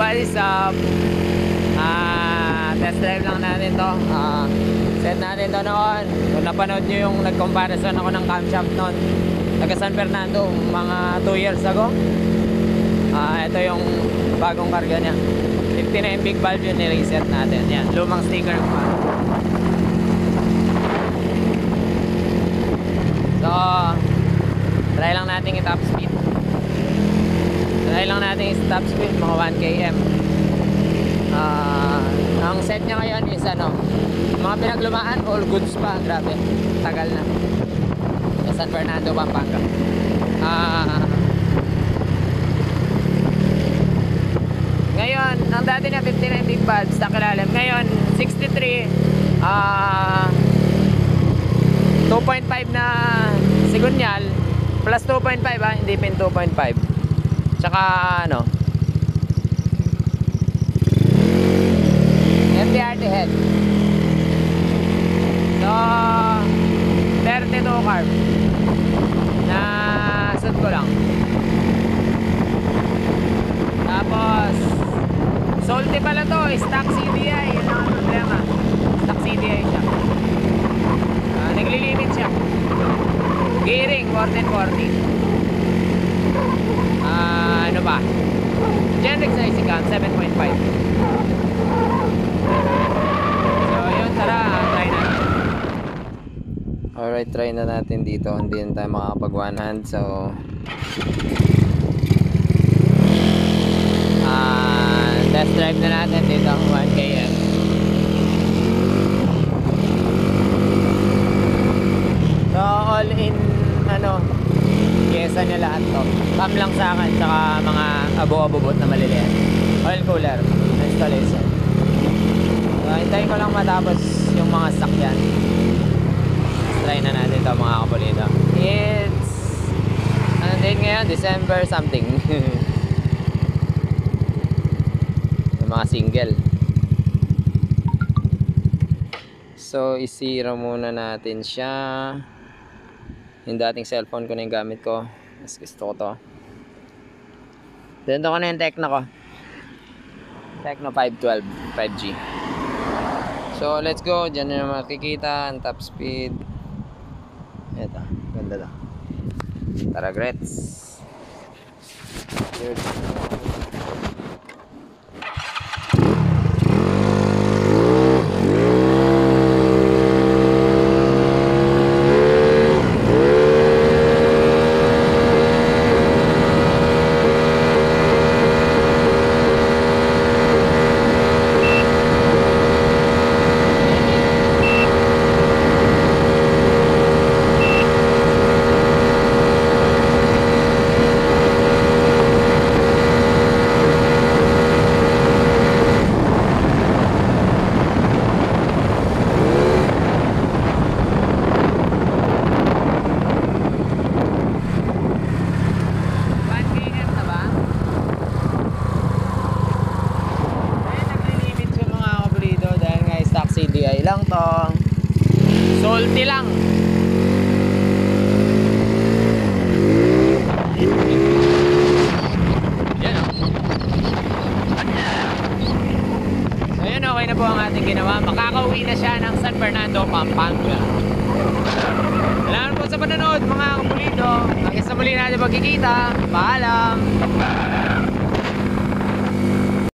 what is up? Test drive lang natin to. Set natin to noon. Kung napanood nyo yung nag-comparison ako ng camshaft noon, taga San Fernando, mga 2 years ago. Ito yung bagong karga niya. 59 big valve yun, ni-reset natin. Yan, lumang sticker pa. So, try lang natin i-top speed. Try lang natin i-top speed, mga 1 km. Ang set niya ngayon is ano, mga pinaglumaan, all goods pa. Grabe, tagal na. Sa San Fernando, Pampanga. Ngayon, ang dati niya 59 big valves sa kilalim. Ngayon, 63 2.5 na sigunyal plus 2.5 hindi pin 2.5. Tsaka ano, MTRT head. So 32 carb na set ko lang. Tapos salty pala to, stock CDI. Yun ang problema, stock CDI siya. Naglilimit siya. Gearing 1440. Ano ba, Genrex na isikam 7.5. So yun, tara, try natin. Alright, try na natin dito. Hindi na tayo makakapag one hand. So test drive na natin dito 1 km. So all in ano, pyesa niya lahat to. Cam lang sa akin, tsaka mga abo-abobot na maliliit. Oil cooler installation. So hintayin ko lang matapos yung mga sakyan. Try na natin to, mga kapulido. It's ano din ngayon, December something. Yung mga single. So isira muna natin siya. Yung dating cellphone ko na yung gamit ko. Mas gusto ko to. Dito ko na yung Tecno ko. Tecno 512 5G. So let's go. Diyan na makikita ang top speed. Ito, ganda to. Tara, Grets. Good. CDI lang to. Salty lang. Yan o. So yun, okay na po ang ating ginawa. Makakauwi na siya ng San Fernando, Pampanga. Salamat po sa panonood, mga kapulido. Hanggang sa muli natin magkikita. Paalam.